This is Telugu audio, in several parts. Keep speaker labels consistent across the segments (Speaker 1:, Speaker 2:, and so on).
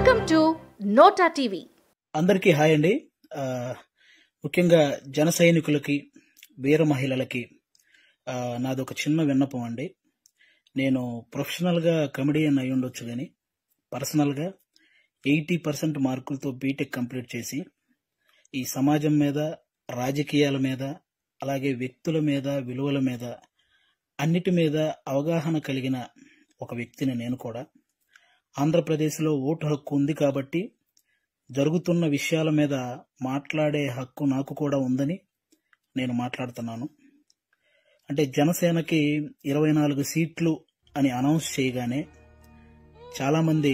Speaker 1: Welcome to NOTA TV.
Speaker 2: అందరికీ హాయ్ అండి. ముఖ్యంగా జన సైనికులకి, వీర మహిళలకి నాదొక చిన్న విన్నపం అండి. నేను ప్రొఫెషనల్గా కమెడియన్ అయి ఉండొచ్చు, కానీ పర్సనల్గా 80% మార్కులతో బీటెక్ కంప్లీట్ చేసి ఈ సమాజం మీద, రాజకీయాల మీద, అలాగే వ్యక్తుల మీద, విలువల మీద, అన్నిటి మీద అవగాహన కలిగిన ఒక వ్యక్తిని నేను కూడా. ఆంధ్రప్రదేశ్లో ఓటు హక్కు ఉంది కాబట్టి జరుగుతున్న విషయాల మీద మాట్లాడే హక్కు నాకు కూడా ఉందని నేను మాట్లాడుతున్నాను. అంటే జనసేనకి 24 సీట్లు అని అనౌన్స్ చేయగానే చాలామంది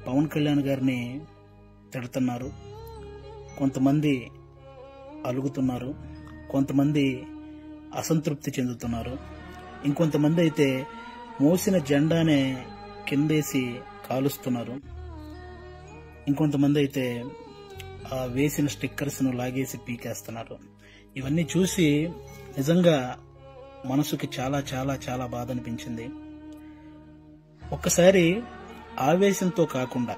Speaker 2: పవన్ కళ్యాణ్ గారిని తిడుతున్నారు, కొంతమంది అలుగుతున్నారు, కొంతమంది అసంతృప్తి చెందుతున్నారు, ఇంకొంతమంది అయితే మోసిన జెండానే కిందేసి కాలుస్తున్నారు, ఇంకొంతమంది అయితే వేసిన స్టిక్కర్స్ను లాగేసి పీకేస్తున్నారు. ఇవన్నీ చూసి నిజంగా మనసుకి చాలా చాలా చాలా బాధ అనిపించింది. ఒక్కసారి ఆవేశంతో కాకుండా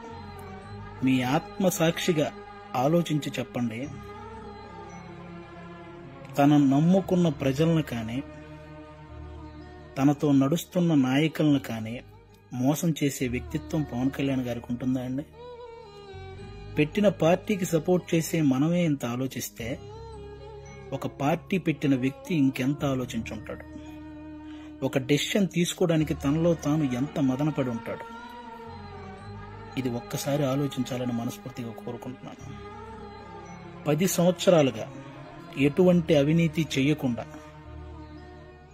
Speaker 2: మీ ఆత్మసాక్షిగా ఆలోచించి చెప్పండి, తన నమ్ముకున్న ప్రజలను కానీ, తనతో నడుస్తున్న నాయకులను కానీ మోసం చేసే వ్యక్తిత్వం పవన్ కళ్యాణ్ గారికి ఉంటుందా అండి? పెట్టిన పార్టీకి సపోర్ట్ చేసే మనమే ఇంత ఆలోచిస్తే ఒక పార్టీ పెట్టిన వ్యక్తి ఇంకెంత ఆలోచించుంటాడు? ఒక డెసిషన్ తీసుకోవడానికి తనలో తాను ఎంత మదనపడి ఉంటాడు? ఇది ఒక్కసారి ఆలోచించాలని మనస్ఫూర్తిగా కోరుకుంటున్నాను. 10 సంవత్సరాలుగా ఎటువంటి అవినీతి చేయకుండా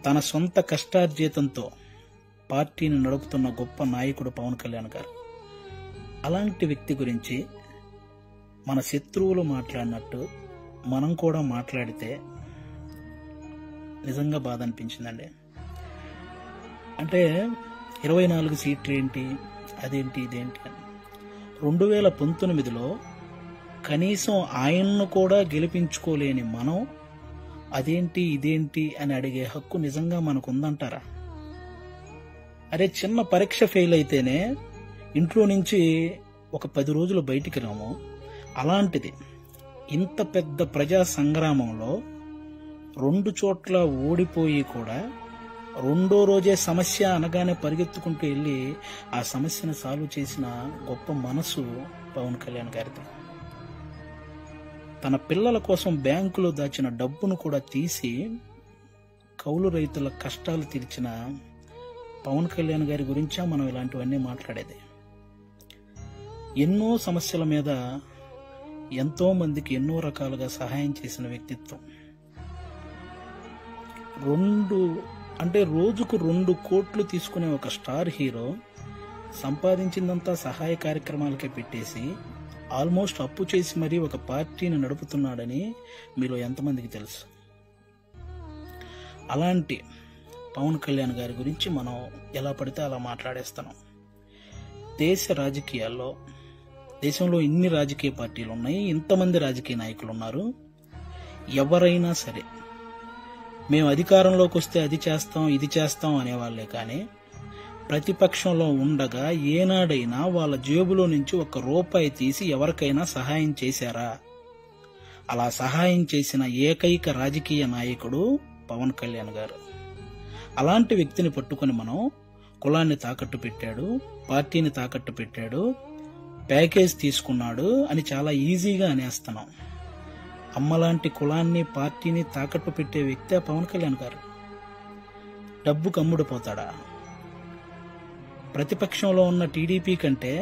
Speaker 2: తన సొంత కష్టార్జితంతో పార్టీని నడుపుతున్న గొప్ప నాయకుడు పవన్ కళ్యాణ్ గారు. అలాంటి వ్యక్తి గురించి మన శత్రువులు మాట్లాడినట్టు మనం కూడా మాట్లాడితే నిజంగా బాధ అనిపించిందండి. అంటే 24 సీట్లు ఏంటి, అదేంటి, ఇదేంటి అని 2019లో కనీసం ఆయన్ను కూడా గెలిపించుకోలేని మనం అదేంటి, ఇదేంటి అని అడిగే హక్కు నిజంగా మనకు ఉందంటారా? అరే, చిన్న పరీక్ష ఫెయిల్ అయితేనే ఇంట్లో నుంచి ఒక 10 రోజులు బయటికి రాము. అలాంటిది ఇంత పెద్ద ప్రజా సంగ్రామంలో 2 చోట్ల ఓడిపోయి కూడా 2వ రోజే సమస్య అనగానే పరిగెత్తుకుంటూ వెళ్ళి ఆ సమస్యను సాల్వ్ చేసిన గొప్ప మనసు పవన్ కళ్యాణ్ గారిది. తన పిల్లల కోసం బ్యాంకులో దాచిన డబ్బును కూడా తీసి కౌలు రైతుల కష్టాలు తీర్చిన పవన్ కళ్యాణ్ గారి గురించా మనం ఇలాంటివన్నీ మాట్లాడేది. ఎన్నో సమస్యల మీద ఎంతో మందికి ఎన్నో రకాలుగా సహాయం చేసిన వ్యక్తిత్వం. రోజుకు 2 కోట్లు తీసుకునే ఒక స్టార్ హీరో సంపాదించిందంతా సహాయ కార్యక్రమాలకే పెట్టేసి ఆల్మోస్ట్ అప్పు చేసి మరీ ఒక పార్టీని నడుపుతున్నాడని మీలో ఎంతమందికి తెలుసు? అలాంటి పవన్ కళ్యాణ్ గారి గురించి మనం ఎలా పడితే అలా మాట్లాడేస్తున్నాం. దేశంలో ఇన్ని రాజకీయ పార్టీలు ఉన్నాయి, ఇంతమంది రాజకీయ నాయకులు ఉన్నారు. ఎవరైనా సరే మేము అధికారంలోకి వస్తే అది చేస్తాం, ఇది చేస్తాం అనేవాళ్లే కానీ ప్రతిపక్షంలో ఉండగా ఏనాడైనా వాళ్ళ జేబులో నుంచి 1 రూపాయి తీసి ఎవరికైనా సహాయం చేశారా? అలా సహాయం చేసిన ఏకైక రాజకీయ నాయకుడు పవన్ కళ్యాణ్ గారు. అలాంటి వ్యక్తిని పట్టుకొని మనం కులాన్ని తాకట్టు పెట్టాడు, పార్టీని తాకట్టు పెట్టాడు, ప్యాకేజ్ తీసుకున్నాడు అని చాలా ఈజీగా అనేస్తున్నాం. అమ్మలాంటి కులాన్ని, పార్టీని తాకట్టు పెట్టే వ్యక్తే పవన్ కళ్యాణ్ గారు. డబ్బుకు అమ్ముడుపోతాడా? ప్రతిపక్షంలో ఉన్న టీడీపీ కంటే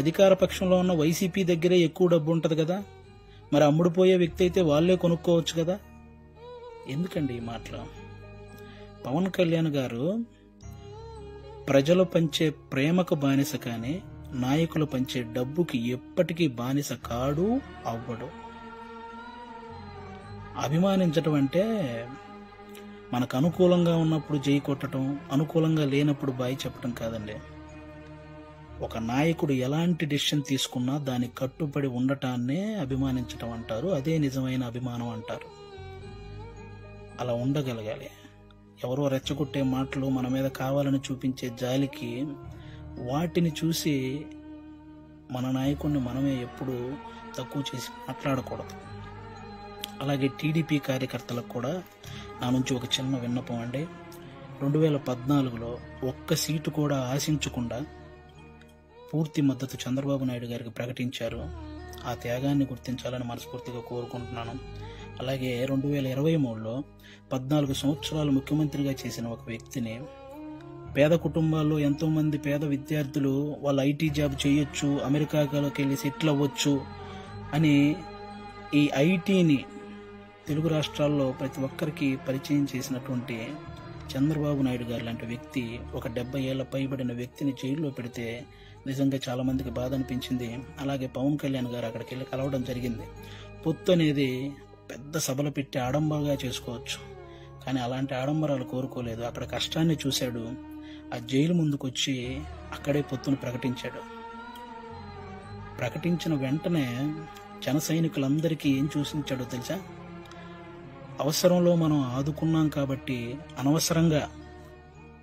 Speaker 2: అధికార పక్షంలో ఉన్న వైసీపీ దగ్గరే ఎక్కువ డబ్బు ఉంటది కదా, మరి అమ్ముడుపోయే వ్యక్తి అయితే వాళ్లే కొనుక్కోవచ్చు కదా. ఎందుకండి ఈ మాటలు? పవన్ కళ్యాణ్ గారు ప్రజలు పంచే ప్రేమకు బానిస కానీ నాయకులు పంచే డబ్బుకి ఎప్పటికీ బానిస కాడు, అవ్వడు. అభిమానించటం అంటే మనకు అనుకూలంగా ఉన్నప్పుడు జై కొట్టడం, అనుకూలంగా లేనప్పుడు బాయ్ చెప్పడం కాదండి. ఒక నాయకుడు ఎలాంటి డెసిషన్ తీసుకున్నా దానికి కట్టుబడి ఉండటాన్నే అభిమానించటం అంటారు. అదే నిజమైన అభిమానం అంటారు. అలా ఉండగలగాలి. ఎవరో రెచ్చగొట్టే మాటలు, మన మీద కావాలని చూపించే జాలికి వాటిని చూసి మన నాయకుడిని మనమే ఎప్పుడు తక్కువ చేసి మాట్లాడకూడదు. అలాగే టీడీపీ కార్యకర్తలకు కూడా నా నుంచి ఒక చిన్న విన్నపం అండి. 2014లో ఒక్క సీటు కూడా ఆశించకుండా పూర్తి మద్దతు చంద్రబాబు నాయుడు గారికి ప్రకటించారు. ఆ త్యాగాన్ని గుర్తించాలని మనస్ఫూర్తిగా కోరుకుంటున్నాను. అలాగే 2023లో 14 సంవత్సరాలు ముఖ్యమంత్రిగా చేసిన ఒక వ్యక్తిని, పేద కుటుంబాల్లో ఎంతోమంది పేద విద్యార్థులు వాళ్ళు ఐటీ జాబ్ చేయొచ్చు, అమెరికాలోకి వెళ్ళి సెటిల్ అవ్వచ్చు అని ఈ ఐటీని తెలుగు రాష్ట్రాల్లో ప్రతి ఒక్కరికి పరిచయం చేసినటువంటి చంద్రబాబు నాయుడు గారు లాంటి వ్యక్తి ఒక 70 ఏళ్ల పైబడిన వ్యక్తిని జైల్లో పెడితే నిజంగా చాలా మందికి బాధ అనిపించింది. అలాగే పవన్ కళ్యాణ్ గారు అక్కడికి వెళ్ళి కలవడం జరిగింది. పొత్తు అనేది పెద్ద సభలు పెట్టి ఆడంబరంగా చేసుకోవచ్చు, కానీ అలాంటి ఆడంబరాలు కోరుకోలేదు. అక్కడ కష్టాన్ని చూశాడు. ఆ జైలు ముందుకు వచ్చి అక్కడే పొత్తును ప్రకటించాడు. ప్రకటించిన వెంటనే జన సైనికులందరికీ ఏం చూసించాడో తెలుసా? అవసరంలో మనం ఆదుకున్నాం కాబట్టి అనవసరంగా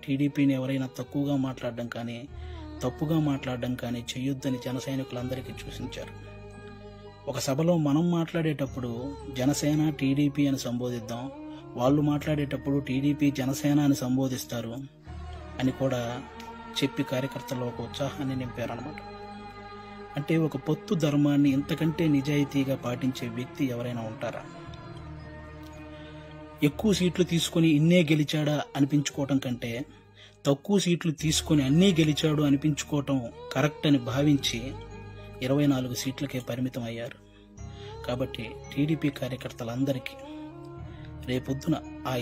Speaker 2: టీడీపీని ఎవరైనా తక్కువగా మాట్లాడడం కానీ తప్పుగా మాట్లాడడం కానీ చేయొద్దని జన సైనికులందరికీ సూచించారు. ఒక సభలో మనం మాట్లాడేటప్పుడు జనసేన టీడీపీ అని సంబోధిద్దాం, వాళ్ళు మాట్లాడేటప్పుడు టీడీపీ జనసేన అని సంబోధిస్తారు అని కూడా చెప్పి కార్యకర్తల్లో ఒక ఉత్సాహాన్ని నింపారన్నమాట. అంటే ఒక పొత్తు ధర్మాన్ని ఇంతకంటే నిజాయితీగా పాటించే వ్యక్తి ఎవరైనా ఉంటారా? ఎక్కువ సీట్లు తీసుకుని ఇన్నే గెలిచాడా అనిపించుకోవటం కంటే తక్కువ సీట్లు తీసుకుని అన్నీ గెలిచాడు అనిపించుకోవటం కరెక్ట్ అని భావించి 24 సీట్లకే పరిమితం అయ్యారు. కాబట్టి టీడీపీ కార్యకర్తలందరికీ రేపొద్దున ఆ